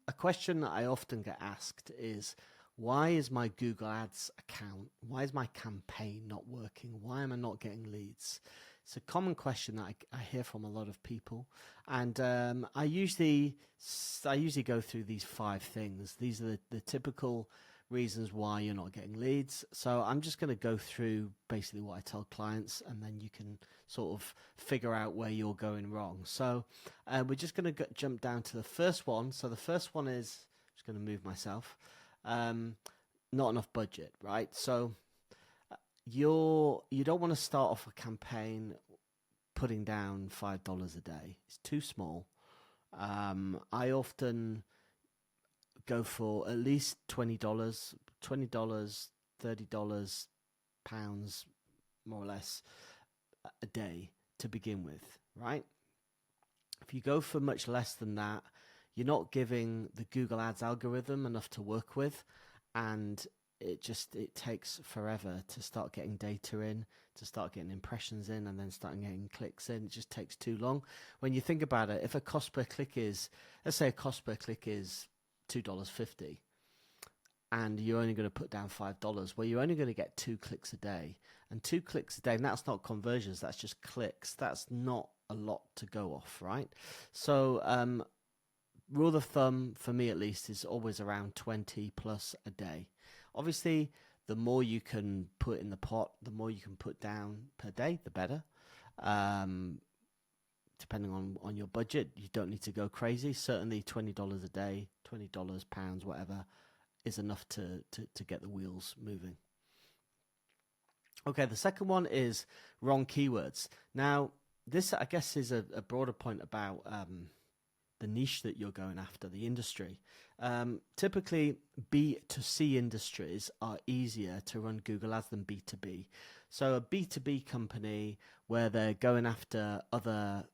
a question that I often get asked is, why is my Google Ads account, why is my campaign not working? Why am I not getting leads? It's a common question that I hear from a lot of people, and I usually go through these 5 things. These are the typical reasons why you're not getting leads. So I'm just going to go through basically what I tell clients, and then you can sort of figure out where you're going wrong. So we're just going to jump down to the first one. So the first one is, just going to move myself, not enough budget, right? So you don't want to start off a campaign putting down $5 a day. It's too small. I often go for at least $20, $30, pounds, more or less, a day to begin with, right? If you go for much less than that, you're not giving the Google Ads algorithm enough to work with, and it takes forever to start getting data in, to start getting impressions in, and then starting getting clicks in. It just takes too long. When you think about it, if a cost per click is, let's say a cost per click is $2.50, and you're only going to put down $5, well, you're only going to get 2 clicks a day. And 2 clicks a day, and that's not conversions, that's just clicks. That's not a lot to go off, right? So rule of thumb, for me at least, is always around 20 plus a day. Obviously, the more you can put in the pot, the more you can put down per day, the better. Depending on your budget, you don't need to go crazy. Certainly $20 a day, $20, pounds, whatever, is enough to get the wheels moving. Okay, the second one is wrong keywords. Now, this, I guess, is a broader point about the niche that you're going after, the industry. Typically, B2C industries are easier to run Google Ads than B2B. So a B2B company where they're going after other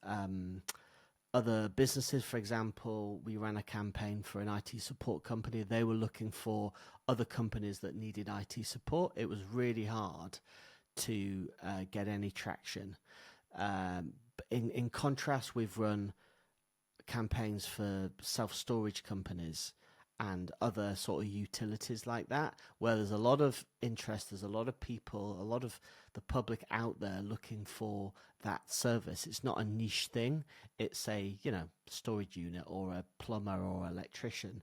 businesses, for example, we ran a campaign for an IT support company. They were looking for other companies that needed IT support. It was really hard to get any traction. In contrast, we've run campaigns for self-storage companies and other sort of utilities like that, where there's a lot of interest, there's a lot of people, a lot of the public out there looking for that service. It's not a niche thing. It's a, storage unit or a plumber or electrician.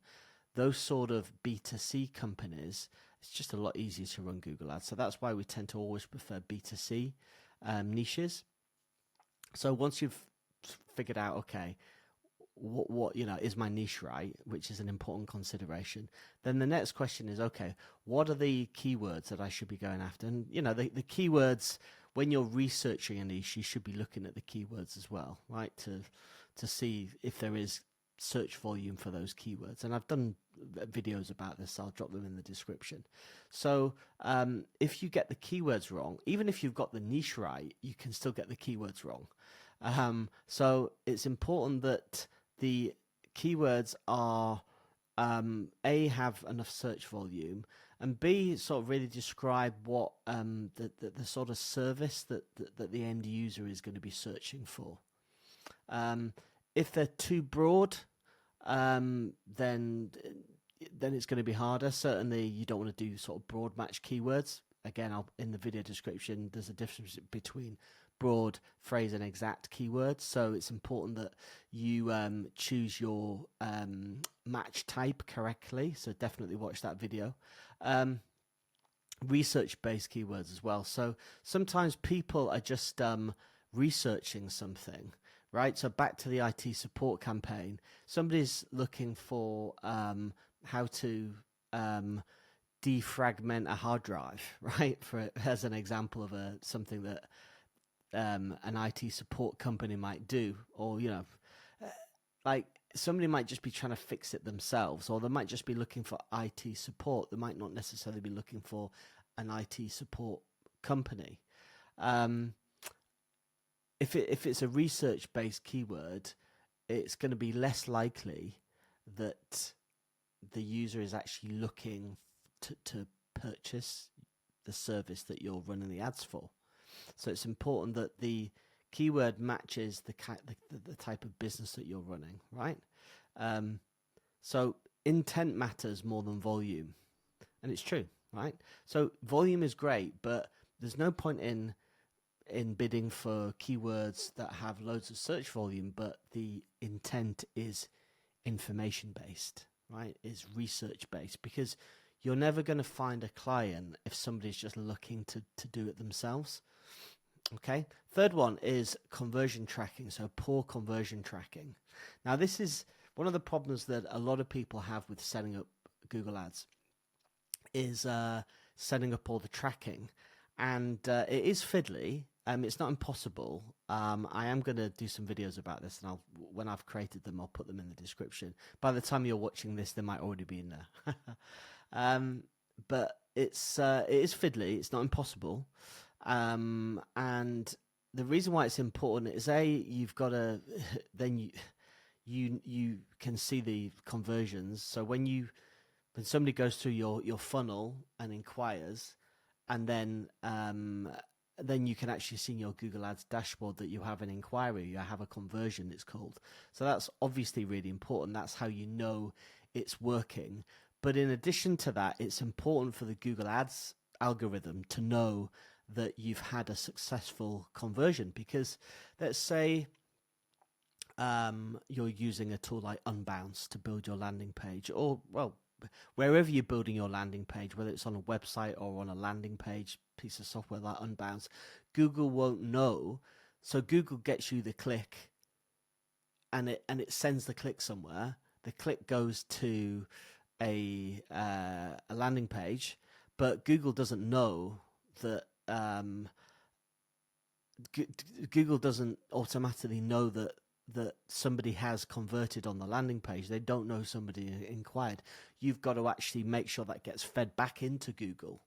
Those sort of B2C companies, it's just a lot easier to run Google Ads. So that's why we tend to always prefer B2C niches. So once you've figured out, okay, what is my niche right, which is an important consideration, then the next question is, okay, what are the keywords that I should be going after? And the keywords, when you're researching a niche, you should be looking at the keywords as well, right, to see if there is search volume for those keywords. And I've done videos about this, I'll drop them in the description. So if you get the keywords wrong, even if you've got the niche right, you can still get the keywords wrong. So it's important that the keywords are A, have enough search volume, and B, sort of really describe what the sort of service that the end user is going to be searching for. If they're too broad, then it's going to be harder. Certainly, you don't want to do sort of broad match keywords. Again, in the video description, there's a difference between broad, phrase, and exact keywords. So it's important that you choose your match type correctly. So definitely watch that video. Research-based keywords as well. So sometimes people are just researching something, right? So back to the IT support campaign. Somebody's looking for how to defragment a hard drive, right? As an example of something that an IT support company might do, or like somebody might just be trying to fix it themselves, or they might just be looking for IT support. They might not necessarily be looking for an IT support company. If it's a research-based keyword, it's going to be less likely that the user is actually looking to purchase the service that you're running the ads for. So it's important that the keyword matches the type of business that you're running, right? So intent matters more than volume. And it's true, right? So volume is great, but there's no point in bidding for keywords that have loads of search volume, but the intent is information based, right? Is research based, because you're never going to find a client if somebody's just looking to do it themselves. Okay. Third one is conversion tracking. So poor conversion tracking. Now, this is one of the problems that a lot of people have with setting up Google Ads is setting up all the tracking. And it is fiddly. It's not impossible. I am going to do some videos about this, and when I've created them, I'll put them in the description. By the time you're watching this, they might already be in there. But it is fiddly. It's not impossible. And the reason why it's important is you've got to then you can see the conversions. So when somebody goes through your funnel and inquires, and then you can actually see in your Google Ads dashboard that you have an inquiry, you have a conversion, it's called. So that's obviously really important. That's how you know it's working. But in addition to that, it's important for the Google Ads algorithm to know that you've had a successful conversion, because let's say you're using a tool like Unbounce to build your landing page, or wherever you're building your landing page, whether it's on a website or on a landing page piece of software like Unbounce, Google won't know. So Google gets you the click, and it sends the click somewhere. The click goes to a landing page, but Google doesn't know that. Google doesn't automatically know that somebody has converted on the landing page. They don't know somebody inquired. You've got to actually make sure that gets fed back into Google.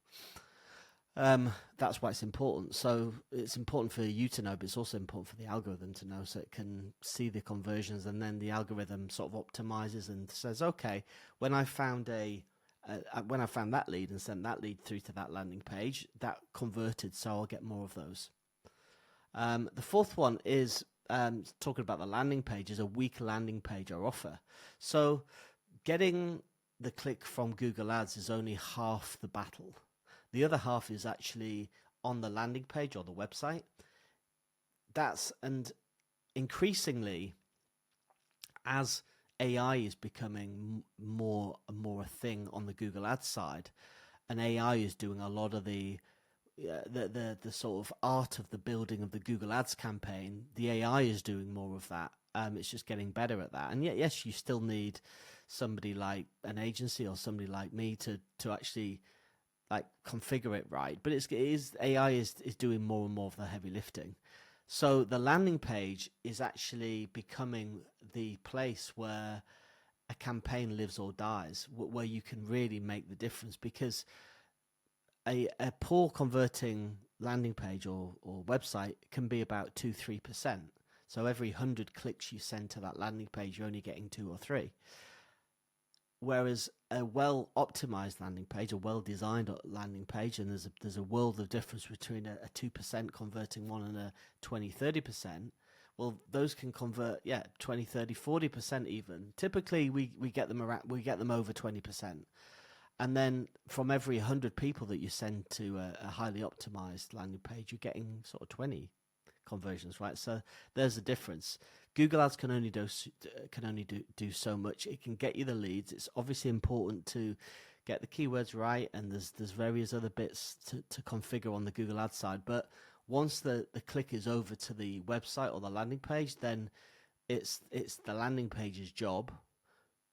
That's why it's important. So it's important for you to know, but it's also important for the algorithm to know, so it can see the conversions, and then the algorithm sort of optimizes and says, okay, when I found that lead and sent that lead through to that landing page, that converted, so I'll get more of those. The fourth one is talking about the landing page, is a weak landing page or offer. So getting the click from Google Ads is only half the battle. The other half is actually on the landing page or the website. And increasingly, as AI is becoming more and more a thing on the Google Ads side, and AI is doing a lot of the sort of art of the building of the Google Ads campaign, the AI is doing more of that. It's just getting better at that. And yet, yes, you still need somebody like an agency or somebody like me to actually like configure it right. But AI is doing more and more of the heavy lifting. So the landing page is actually becoming the place where a campaign lives or dies, where you can really make the difference, because a poor converting landing page or website can be about 2-3%. So every 100 clicks you send to that landing page, you're only getting 2 or 3. Whereas a well optimized landing page, a well designed landing page, and there's a world of difference between a 2% converting one and a 20-30%. Well, those can convert 20-30-40% even. Typically we get them over 20%. And then from every 100 people that you send to a highly optimized landing page, you're getting sort of 20 conversions, right? So there's a difference. Google Ads can only do so much. It can get you the leads. It's obviously important to get the keywords right, and there's various other bits to configure on the Google Ads side. But once the click is over to the website or the landing page, then it's the landing page's job.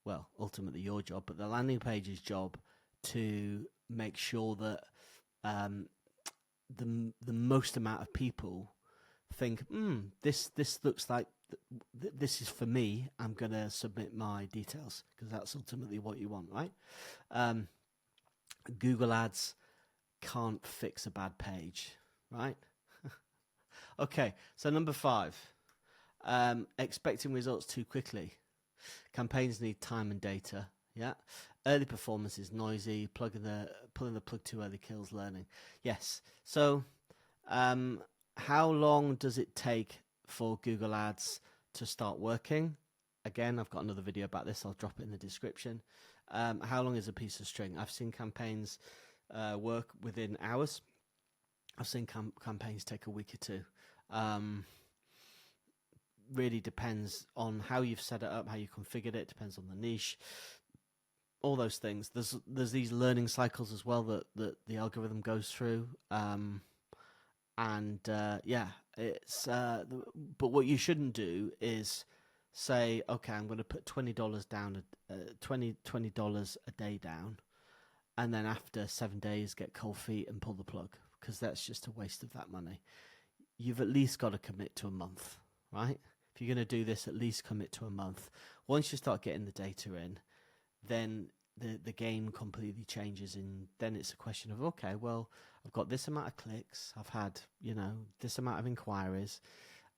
Well, ultimately your job, but the landing page's job to make sure that the most amount of people think, this looks like this is for me. I'm going to submit my details, because that's ultimately what you want, right? Google Ads can't fix a bad page, right? Okay, so number 5, expecting results too quickly. Campaigns need time and data. Yeah. Early performance is noisy. Pulling the plug too early kills learning. Yes. So, how long does it take for Google Ads to start working? Again, I've got another video about this. I'll drop it in the description. How long is a piece of string? I've seen campaigns work within hours. I've seen campaigns take a week or two. Really depends on how you've set it up, how you configured it. Depends on the niche, all those things. There's these learning cycles as well that the algorithm goes through. Yeah, it's but what you shouldn't do is say, okay, I'm going to put $20 down, $20 a day down, and then after 7 days get cold feet and pull the plug, because that's just a waste of that money. You've at least got to commit to a month, right? If you're going to do this, at least commit to a month. Once you start getting the data in, then the game completely changes, and then it's a question of, okay, well, I've got this amount of clicks, I've had, this amount of inquiries,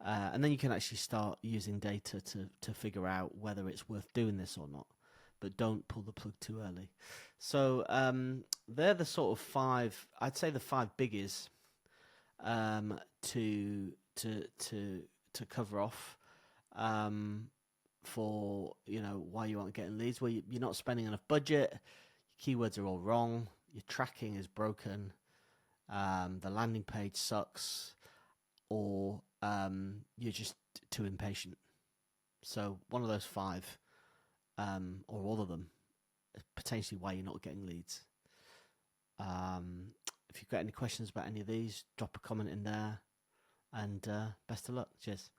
and then you can actually start using data to figure out whether it's worth doing this or not. But don't pull the plug too early. So they're the sort of five, I'd say the five biggies to cover off for why you aren't getting leads. Well, you're not spending enough budget, your keywords are all wrong, your tracking is broken, the landing page sucks, or you're just too impatient. So one of those five, or all of them, is potentially why you're not getting leads. If you've got any questions about any of these, drop a comment in there, and best of luck. Cheers.